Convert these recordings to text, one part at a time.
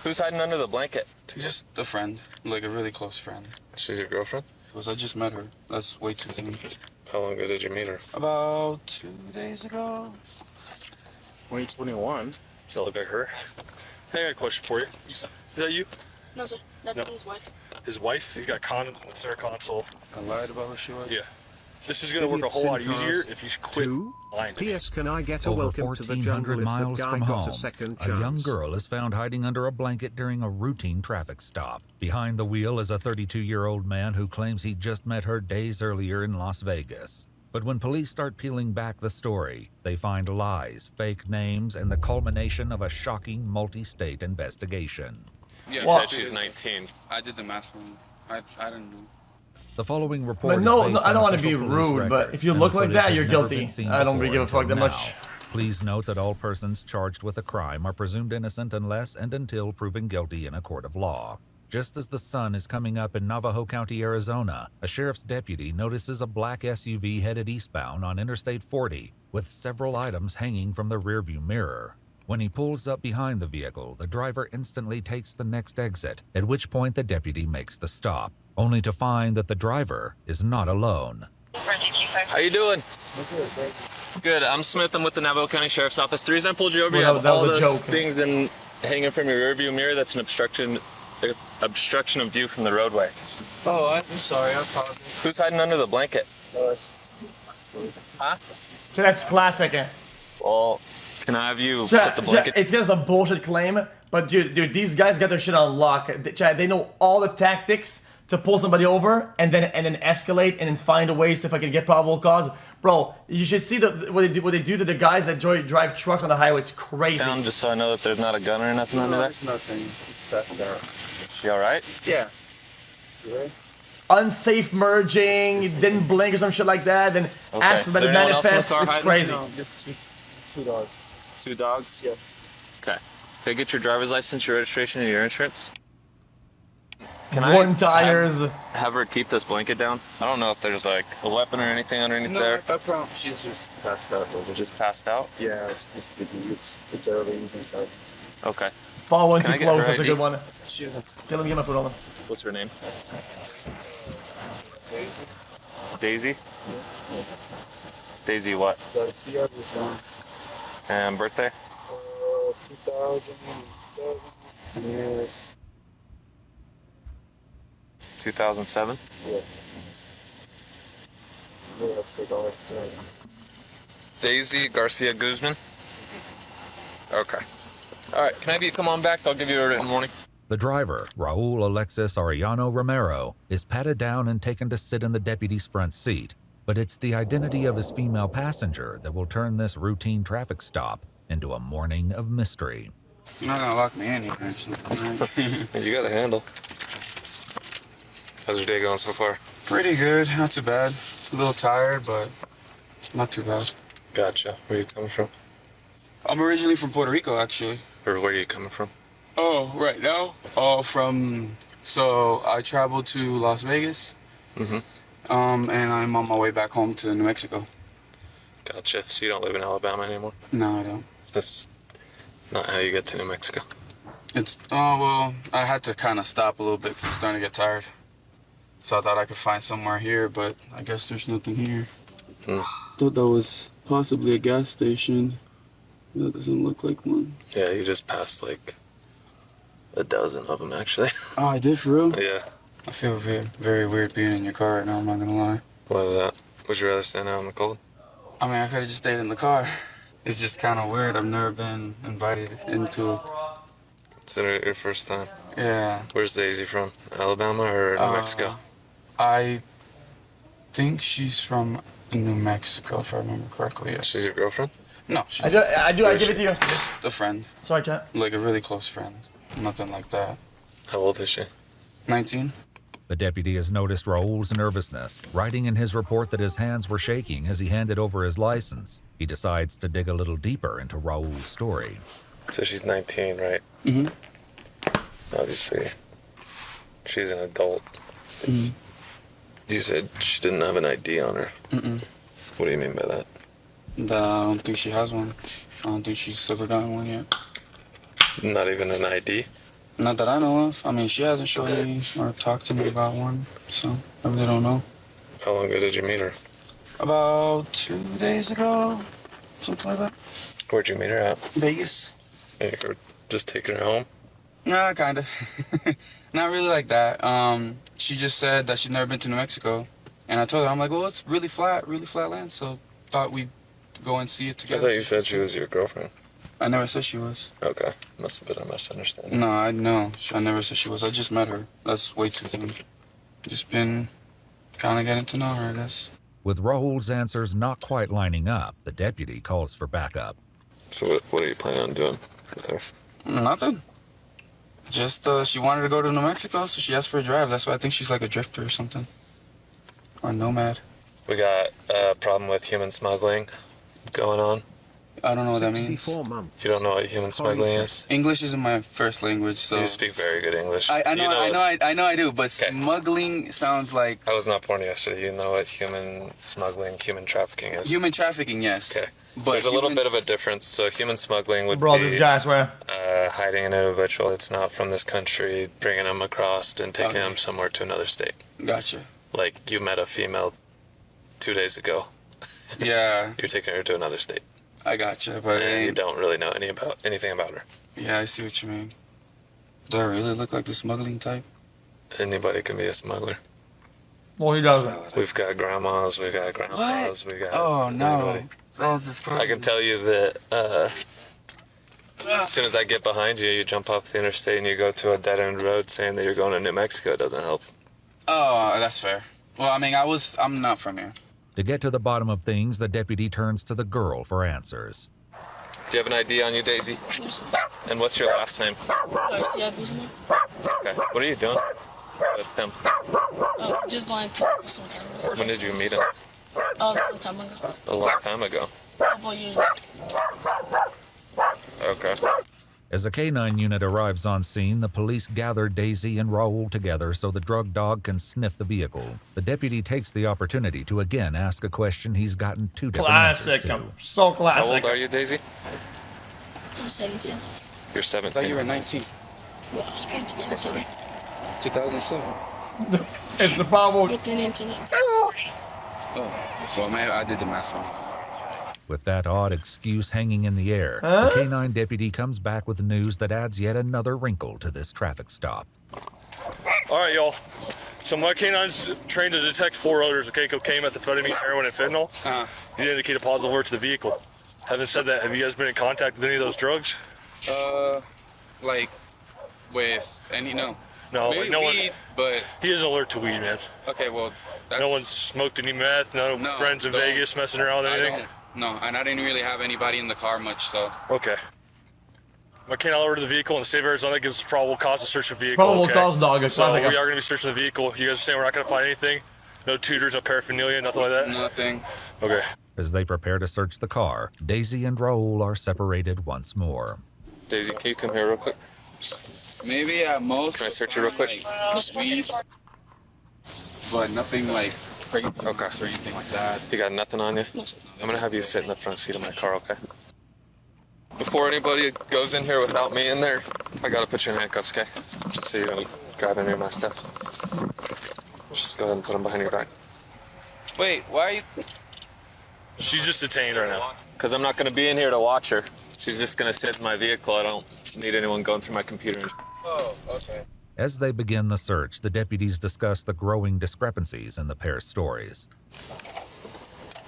Who's hiding under the blanket? Just a friend, like a really close friend. She's your girlfriend? Because I just met her. That's way too soon. How long ago did you meet her? About 2 days ago. 2021. Does that look like her? Hey, I got a question for you. Is that you? No, sir. That's his wife. His wife? He's got condoms in the center console. I lied about who she was? Yeah. This is going to work a whole lot easier if you quit lying to me. P.S. Can I get a Over welcome to the jungle 1,400 if miles the guy from got home, a second a young chance? girl is found hiding under a blanket during a routine traffic stop. Behind the wheel is a 32-year-old man who claims he just met her days earlier in Las Vegas. But when police start peeling back the story, they find lies, fake names, and the culmination of a shocking multi-state investigation. You said she's 19. I did the math wrong. I didn't know. The following report But is no, based I on don't want to official be police rude, but records, if you and look the like footage that, has you're never guilty. been seen I don't really give a before fuck that until much. now. Please note that all persons charged with a crime are presumed innocent unless and until proven guilty in a court of law. Just as the sun is coming up in Navajo County, Arizona, a sheriff's deputy notices a black SUV headed eastbound on Interstate 40 with several items hanging from the rearview mirror. When he pulls up behind the vehicle, the driver instantly takes the next exit, at which point the deputy makes the stop, only to find that the driver is not alone. How you doing? Good. I'm Smith. I'm with the Navajo County Sheriff's Office. The reason I pulled you over, you have all those things hanging from your rearview mirror. That's an obstruction of view from the roadway. Oh, I'm sorry. I apologize. Who's hiding under the blanket? Huh? So that's classic. Well, can I have you put the blanket? It's just a bullshit claim, but dude, these guys got their shit on lock. They know all the tactics to pull somebody over and then escalate and then find a ways to fucking get probable cause. Bro, you should see what they do to the guys that drive trucks on the highway. It's crazy. Down just so I know that there's not a gun or nothing under there. It's nothing. It's passed out. She all right? Yeah. You right? Unsafe merging, didn't blink or some shit like that, then ask for Is the there anyone else in the manifest. car It's hiding? crazy. No, just two dogs. 2 dogs? Yeah. Okay. Can I get your driver's license, your registration, and your insurance? Can Worn tires. have her keep this blanket down? I don't know if there's like a weapon or anything underneath there. I promise. She's just passed out. Just passed out? Yeah, it's just it's early. You can tell. Okay. Follow one Can too I get close. her That's a ID? good one. She doesn't. Okay, let me get my foot on. What's her name? Daisy? Daisy what? She has this one. And birthday? 2007. Yes. 2007? Yeah. Yeah, so Daisy Garcia Guzman? Okay. Alright, can I have you come on back? I'll give you a written warning. The driver, Raul Alexis Arellano Romero, is patted down and taken to sit in the deputy's front seat. But it's the identity of his female passenger that will turn this routine traffic stop into a morning of mystery. You're not gonna lock me in here, actually. You got a handle. How's your day going so far? Pretty good, not too bad. A little tired, but not too bad. Gotcha. Where are you coming from? I'm originally from Puerto Rico, actually. Or where are you coming from? Oh, right now? Oh, so I traveled to Las Vegas. Mm-hmm. And I'm on my way back home to New Mexico. Gotcha. So you don't live in Alabama anymore? No, I don't. That's not how you get to New Mexico. Well, I had to kind of stop a little bit because it's starting to get tired. So I thought I could find somewhere here, but I guess there's nothing here. Thought that was possibly a gas station. That doesn't look like one. Yeah, you just passed like a dozen of them, actually. Oh, I did for real? Yeah. I feel very, very weird being in your car right now, I'm not gonna lie. What is that? Would you rather stand out in the cold? I mean, I could have just stayed in the car. It's just kind of weird. I've never been invited into it. It's your first time. Yeah. Where's Daisy from? Alabama or New Mexico? I think she's from New Mexico, if I remember correctly, yes. She's your girlfriend? No, she's I give it to you. just a friend. Sorry, chat. Like a really close friend. Nothing like that. How old is she? 19? The deputy has noticed Raul's nervousness, writing in his report that his hands were shaking as he handed over his license. He decides to dig a little deeper into Raul's story. So she's 19, right? Mm-hmm. Obviously, she's an adult. Mm-hmm. You said she didn't have an ID on her. Mm-mm. What do you mean by that? I don't think she has one. I don't think she's ever gotten one yet. Not even an ID? Not that I know of. I mean, she hasn't showed me or talked to me about one, so I really don't know. How long ago did you meet her? About 2 days ago, something like that. Where'd you meet her at? Vegas. You were just taking her home? Nah, kind of. Not really like that. She just said that she's never been to New Mexico. And I told her, I'm like, well, it's really flat land, so thought we'd go and see it I together. thought you said she was your girlfriend. I never said she was. Okay. Must have been a misunderstanding. No, I know. I never said she was. I just met her. That's way too soon. Just been kind of getting to know her, I guess. With Raul's answers not quite lining up, the deputy calls for backup. So what are you planning on doing with her? Nothing. Just, she wanted to go to New Mexico, so she asked for a drive. That's why I think she's like a drifter or something. Or a nomad. We got a problem with human smuggling going on. I don't know what that means. You don't know what human smuggling is? English isn't my first language, so... You speak very good English. I know I do, but Okay. smuggling sounds like... I was not born yesterday. You know what human smuggling, human trafficking is? Human trafficking, yes. Okay. But There's a little human- bit of a difference. So human smuggling would Bro, be this guy, I swear. hiding an individual that's not from this country, bringing them across and taking Okay. them somewhere to another state. Gotcha. Like you met a female 2 days ago. Yeah, You're taking her to another state. I gotcha, but it And you ain't... don't really know anything about her. Yeah, I see what you mean. Do I really look like the smuggling type? Anybody can be a smuggler. Well, he doesn't. We've got grandmas, we've got grandpas, we got Oh, no. anybody. That's just crazy. I can tell you that as soon as I get behind you, you jump off the interstate and you go to a dead-end road saying that you're going to New Mexico. It doesn't help. Oh, that's fair. Well, I mean, I'm not from here. To get to the bottom of things, the deputy turns to the girl for answers. Do you have an ID on you, Daisy? No, sir. And what's your last name? Garcia Guzman. Okay. What are you doing with him? Just going to visit some family. When did you meet him? A long time ago. A long time ago. Couple years ago. Okay. As a canine unit arrives on scene, the police gather Daisy and Raul together so the drug dog can sniff the vehicle. The deputy takes the opportunity to again ask a question he's gotten two different Classic. answers to. So How classic. old are you, Daisy? I'm 17. You're 17. 19. Well, I'm 17. 2007. It's the problem. With the internet. Oh, well, man, I did the math wrong. With that odd excuse hanging in the air, the canine deputy comes back with news that adds yet another wrinkle to this traffic stop. All right, y'all. So my canine's trained to detect 4 odors, okay? Cocaine, methamphetamine, heroin, and fentanyl. You indicate a positive alert to the vehicle. Having said that, have you guys been in contact with any of those drugs? Like, with any, no. No, Maybe like no weed, one. but, He is alert to weed, man. okay, well, that's... No one's smoked any meth. No, No, friends in don't. Vegas messing around with I anything. don't, no, and I didn't really have anybody in the car much, so... Okay. My canine alert to the vehicle in the state of Arizona gives probable cause to search the vehicle. Probable okay? cause, dog. It's So classic. we are going to be searching the vehicle. You guys are saying we're not going to find anything? No tutors, no paraphernalia, nothing like that? Nothing. Okay. As they prepare to search the car, Daisy and Raul are separated once more. Daisy, can you come here real quick? Maybe at most... Can I search you real quick? Like, weed, but nothing like crazy Okay. or anything like that. You got nothing on you? No, sir. I'm gonna have you sit in the front seat of my car, okay? Before anybody goes in here without me in there, I gotta put you in handcuffs, okay? Just so you don't grab any of my stuff. Just go ahead and put them behind your back. Wait, why are you... She's just detained right now. Because I'm not gonna be in here to watch her. She's just gonna sit in my vehicle. I don't need anyone going through my computer. Oh, okay. As they begin the search, the deputies discuss the growing discrepancies in the pair's stories.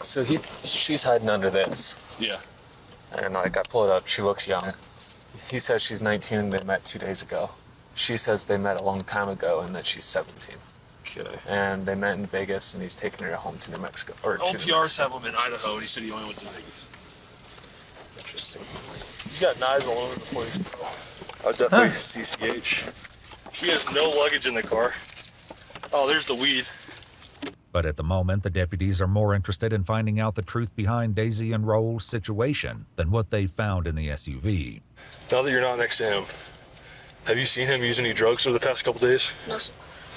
So she's hiding under this. Yeah. And like I pull it up, she looks young. He says she's 19 and they met 2 days ago. She says they met a long time ago and that she's 17. Okay. And they met in Vegas and he's taking her home to New Mexico. Or to New LPR Mexico. have him in Idaho, and he said he only went to Vegas. Interesting. He's got knives all over the place. I definitely CCH. She has no luggage in the car. Oh, there's the weed. But at the moment, the deputies are more interested in finding out the truth behind Daisy and Raul's situation than what they found in the SUV. Now that you're not next to him, have you seen him use any drugs over the past couple days? No, sir.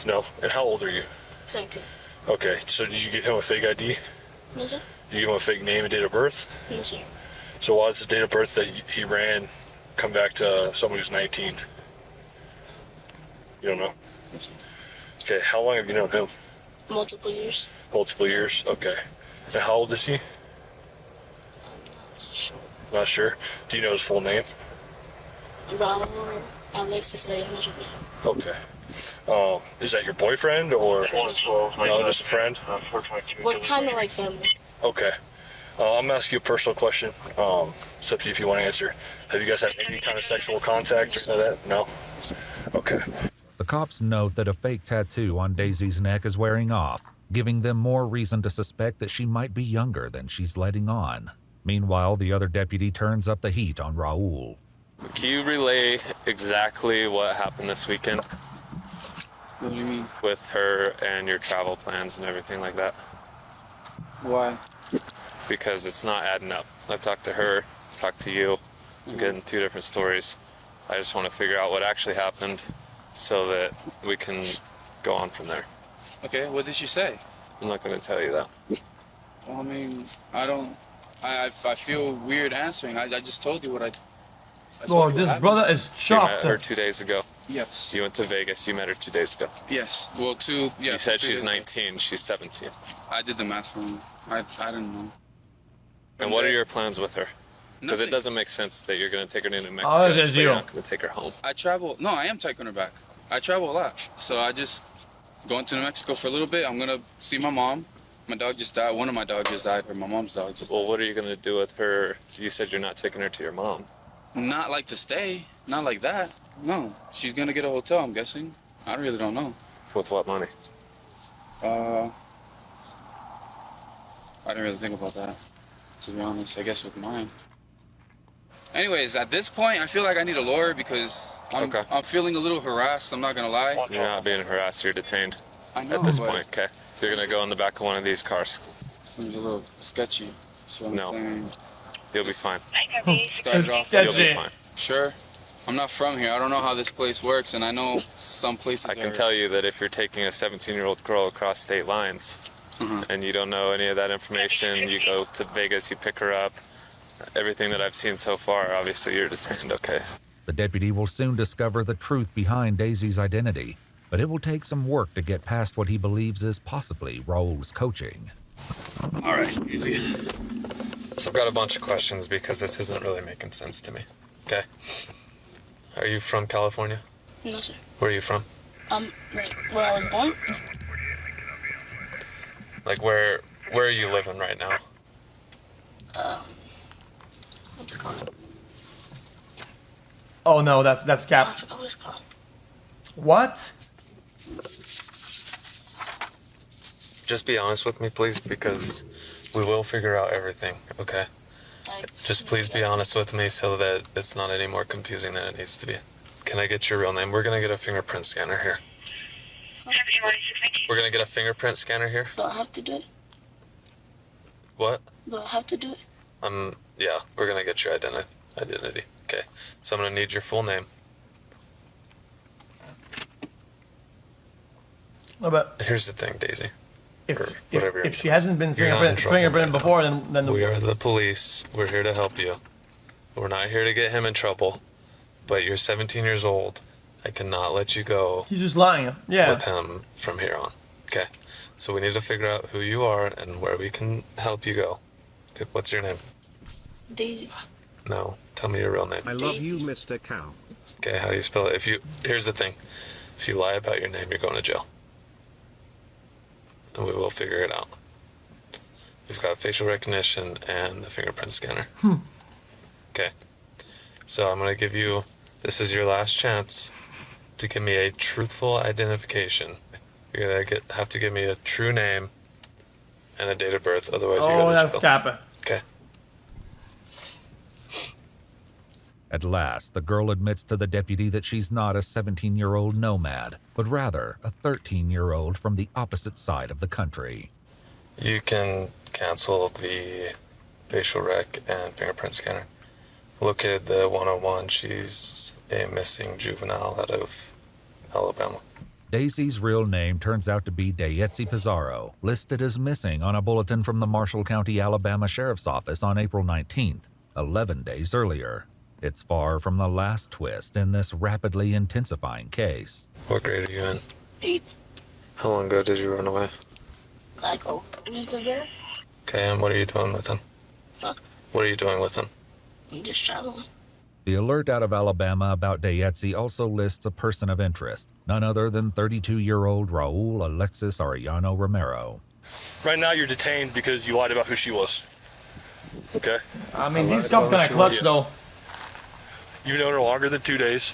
No. And how old are you? 17. Okay, so did you get him a fake ID? No, sir. Did you give him a fake name and date of birth? No, sir. So why does the date of birth that he ran come back to someone who's 19? You don't know? Okay, how long have you known him? Multiple years. Multiple years? Okay. And how old is he? Sure. Not sure. Do you know his full name? Raul Alexis Arias. Okay. Is that your boyfriend or no, just a friend? We're kind of like family. Okay. I'm gonna ask you a personal question. It's up to you if you want to answer. Have you guys had any kind of sexual contact or that? No? Okay. The cops note that a fake tattoo on Daisy's neck is wearing off, giving them more reason to suspect that she might be younger than she's letting on. Meanwhile, the other deputy turns up the heat on Raul. Can you relay exactly what happened this weekend What do you mean? with her and your travel plans and everything like that? Why? Because it's not adding up. I've talked to her, talked to you, I'm getting two different stories. I just want to figure out what actually happened so that we can go on from there. Okay, what did she say? I'm not going to tell you that. Well, I mean, I feel weird answering. I just told you what I Bro, told you what this happened. brother is You met chopped. her 2 days ago. Yes. You went to Vegas. You met her 2 days ago. Yes. Well, two. Yes. You said 2 she's days ago. 19. She's 17. I did the math wrong. I didn't know. And what are your plans with her? Because it Nothing. doesn't make sense that you're going to take her into Mexico, Oh, but there's you're you. not going to take her home. I travel. No, I am taking her back. I travel a lot, so I just going to New Mexico for a little bit. I'm gonna see my mom. My dog just died. One of my dogs just died, or my mom's dog just. Well, what are you going to do with her? You said you're not taking her to your mom. Not like to stay. Not like that. No, she's gonna get a hotel. I'm guessing. I really don't know. With what money? I didn't really think about that, to be honest. I guess with mine. Anyways, at this point, I feel like I need a lawyer because I'm feeling a little harassed. I'm not gonna lie. You're not being harassed. You're detained I know, at this but point, okay? You're going to go in the back of one of these cars. seems a little sketchy. So I'm No. saying, You'll be fine. start it off. You'll be Sketchy. fine. Sure. I'm not from here. I don't know how this place works, and I know some places. I can tell you that if you're taking a 17-year-old girl across state lines and you don't know any of that information, you go to Vegas, you pick her up, everything that I've seen so far, obviously you're detained, okay? The deputy will soon discover the truth behind Daisy's identity, but it will take some work to get past what he believes is possibly Raul's coaching. All right, easy. So I've got a bunch of questions because this isn't really making sense to me, okay? Are you from California? No, sir. Where are you from? Right where I was born. Like where are you living right now? What's it called? Oh no, that's I cap. forgot what it's called. What? Just be honest with me, please, because we will figure out everything, okay? Just please be honest with me so that it's not any more confusing than it needs to be. Can I get your real name? We're gonna get a fingerprint scanner here. We're gonna get a fingerprint scanner here. Do I have to do it? What? Do I have to do it? Yeah, we're gonna get your identity. Okay, so I'm gonna need your full name. No, but Here's the thing, Daisy. if, Or if, whatever your if name she is. hasn't been You're not in trouble fingerprinted right now. before, then We are the police. We're here to help you. We're not here to get him in trouble. But you're 17 years old. I cannot let you go he's just lying. Yeah. with him from here on. Okay. So we need to figure out who you are and where we can help you go. What's your name? Daisy. No. Tell me your real name. I love you, Mr. Cow. Okay, how do you spell it? Here's the thing. If you lie about your name, you're going to jail. And we will figure it out. We've got facial recognition and the fingerprint scanner. Okay. So I'm going to give you, this is your last chance to give me a truthful identification. You're going to have to give me a true name and a date of birth, otherwise you're Oh, going to that's jail. cap. Okay. At last, the girl admits to the deputy that she's not a 17-year-old nomad, but rather a 13-year-old from the opposite side of the country. You can cancel the facial rec and fingerprint scanner. Located the 101. She's a missing juvenile out of Alabama. Daisy's real name turns out to be Daisy Pizarro, listed as missing on a bulletin from the Marshall County, Alabama Sheriff's Office on April 19th, 11 days earlier. It's far from the last twist in this rapidly intensifying case. What grade are you in? 8, How long ago did you run away? like, oh, minutes ago. Okay, and what are you doing with him? Huh? What are you doing with him? I'm just traveling. The alert out of Alabama about Dayetzi also lists a person of interest, none other than 32-year-old Raul Alexis Arellano Romero. Right now, you're detained because you lied about who she was. Okay? I mean, these cops kind of clutch, though. You've known her longer than 2 days.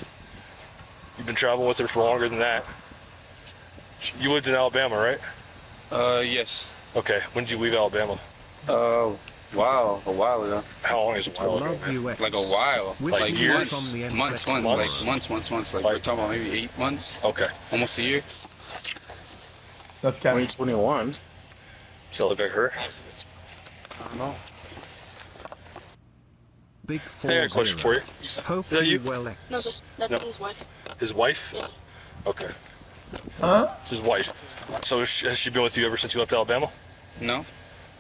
You've been traveling with her for longer than that. You lived in Alabama, right? Yes. Okay. When did you leave Alabama? Wow, a while ago. How long is a while ago, man? Like a while. Like years? Months. Like months. Like we're talking about maybe 8 months. Okay. Almost a year. That's kind of... 2021. Does that look like her? I don't know. Big Hey, I got a question for you. Hope Is that you? well No, sir. That's No. his wife. His wife? Yeah. Okay. Huh? It's his wife. So has she been with you ever since you left Alabama? No.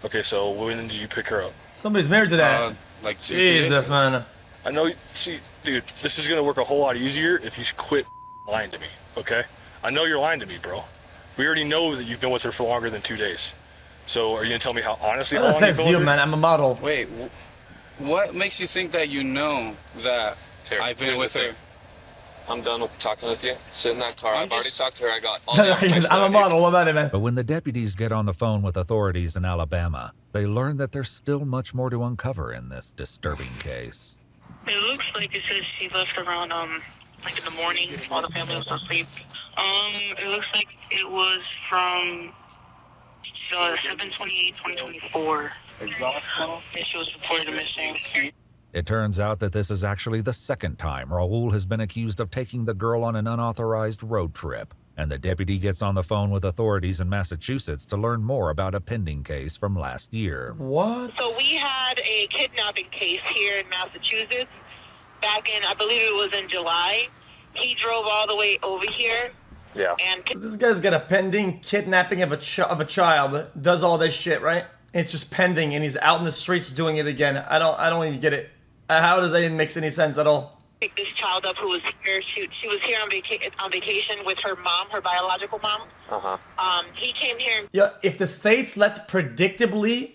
Okay, so when did you pick her up? Somebody's married to that. Like 2 days. Jesus, man. I know, see, dude, this is gonna work a whole lot easier if you quit lying to me, okay? I know you're lying to me, bro. We already know that you've been with her for longer than 2 days. So are you gonna tell me how honestly how That's long that you've been with zeal, her? man. I'm a model. Wait, what makes you think that you know that Here, I've been here's with the her? thing. I'm done with talking with you. Sit in that car. I'm I've already just- talked to her. I got all the information I'm I a need. model. What about it, man? But when the deputies get on the phone with authorities in Alabama, they learn that there's still much more to uncover in this disturbing case. It looks like it says she left around like in the morning while the family was asleep. It looks like it was from 7/28/2024. Exhaust tunnel? And she was reported missing. It turns out that this is actually the second time Raul has been accused of taking the girl on an unauthorized road trip, and the deputy gets on the phone with authorities in Massachusetts to learn more about a pending case from last year. What? So we had a kidnapping case here in Massachusetts back in, I believe it was in July. He drove all the way over here. Yeah. And So this guy's got a pending kidnapping of a child. Does all this shit, right? It's just pending, and he's out in the streets doing it again. I don't even get it. How does that even make any sense at all? picked this child up who was here. She was here on vacation with her mom, her biological mom. He came here. Yeah, if the states let predictably,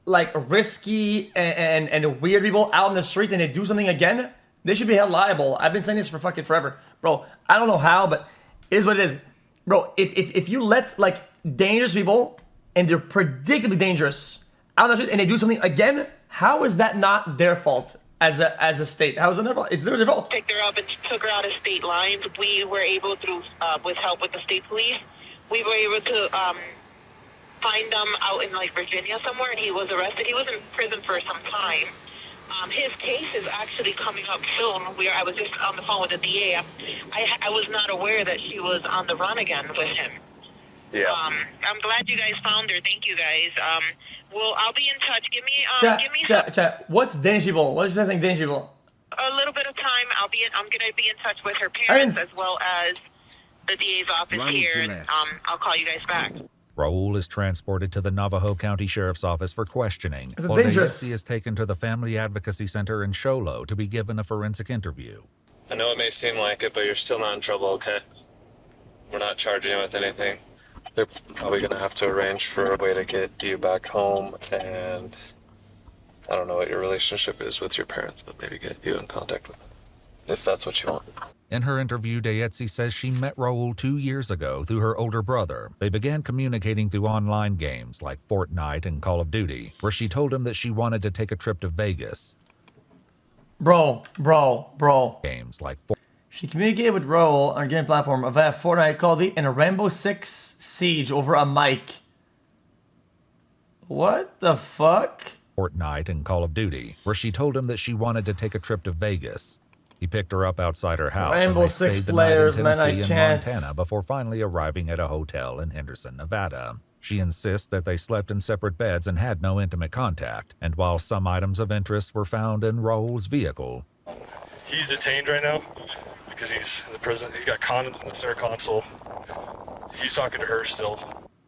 like, risky and weird people out in the streets and they do something again, they should be held liable. I've been saying this for fucking forever. Bro, I don't know how, but it is what it is. Bro, if you let, like, dangerous people, and they're predictably dangerous, out in the street and they do something again, how is that not their fault as a state? How is it their fault? It's their fault. Picked her up and took her out of state lines. We were able to, with help with the state police, we were able to find them out in like Virginia somewhere, and he was arrested. He was in prison for some time. His case is actually coming up soon. I was just on the phone with the DA. I was not aware that she was on the run again with him. Yeah. I'm glad you guys found her. Thank you guys. Well, I'll be in touch. Give me Chat. What's dangerable? What is that saying dangerable? a little bit of time. I'm gonna be in touch with her parents as well as the DA's office Right here, to and left. I'll call you guys back. Raul is transported to the Navajo County Sheriff's Office for questioning, Is it while dangerous? Dayetzi is taken to the Family Advocacy Center in Show Low to be given a forensic interview. I know it may seem like it, but you're still not in trouble, okay? We're not charging you with anything. They're probably gonna have to arrange for a way to get you back home, and I don't know what your relationship is with your parents, but maybe get you in contact with them, if that's what you want. In her interview, Dayetzi says she met Raul 2 years ago through her older brother. They began communicating through online games like Fortnite and Call of Duty, where she told him that she wanted to take a trip to Vegas. Bro. Games like She communicated with Raul on a game platform via Fortnite, Call of Duty, and a Rainbow Six Siege over a mic. What the fuck? Fortnite and Call of Duty, where she told him that she wanted to take a trip to Vegas. He picked her up outside her house Rainbow and they Six stayed the players, night in man, I Tennessee and can't. Montana before finally arriving at a hotel in Henderson, Nevada. She insists that they slept in separate beds and had no intimate contact, and while some items of interest were found in Raul's vehicle, He's detained right now because he's in the prison. He's got condoms in the center console. He's talking to her still.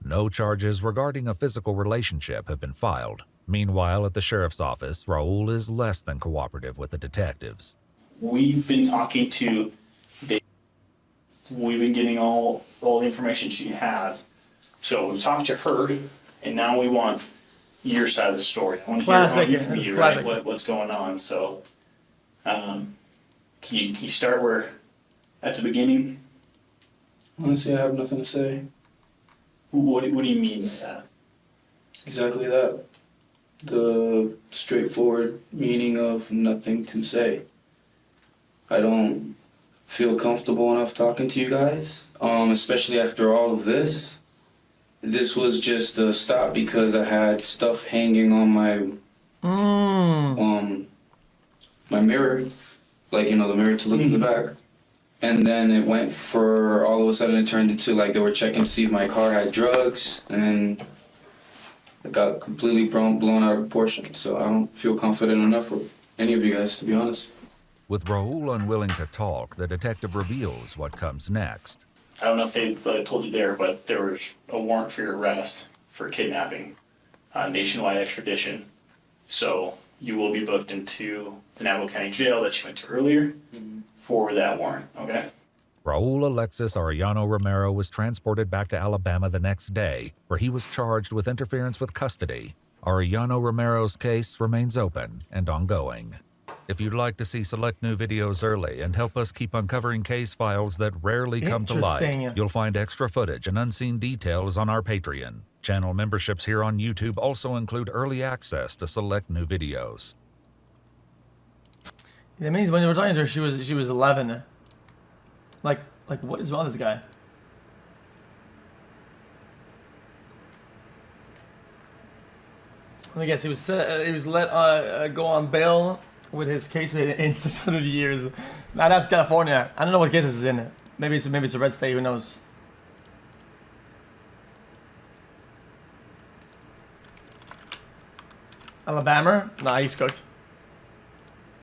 no charges regarding a physical relationship have been filed. Meanwhile, at the sheriff's office, Raul is less than cooperative with the detectives. We've been talking to Dave. We've been getting all the information she has. So we've talked to her, and now we want your side of the story. I want to hear from you, right? What's going on? So, can you start where at the beginning? Honestly, I have nothing to say. What do you mean by that? Exactly that. The straightforward meaning of nothing to say. I don't feel comfortable enough talking to you guys, especially after all of this. This was just a stop because I had stuff hanging on my my mirror, like, you know, the mirror to look in the back. And then it went for, all of a sudden it turned into like they were checking to see if my car had drugs, and it got completely blown out of proportion. So I don't feel confident enough with any of you guys, to be honest. With Raul unwilling to talk, the detective reveals what comes next. I don't know if they told you there, but there was a warrant for your arrest for kidnapping, nationwide extradition. So you will be booked into the Navajo County Jail that you went to earlier for that warrant, okay? Raul Alexis Arellano Romero was transported back to Alabama the next day, where he was charged with interference with custody. Arellano Romero's case remains open and ongoing. If you'd like to see select new videos early and help us keep uncovering case files that rarely come to light, you'll find extra footage and unseen details on our Patreon. Channel memberships here on YouTube also include early access to select new videos. That means when you were talking to her, she was 11. Like what is wrong with this guy? I guess he was let go on bail with his case in 600 years. Now that's California. I don't know what case this is in. Maybe it's a red state. Who knows? Alabama? Nah, he's cooked.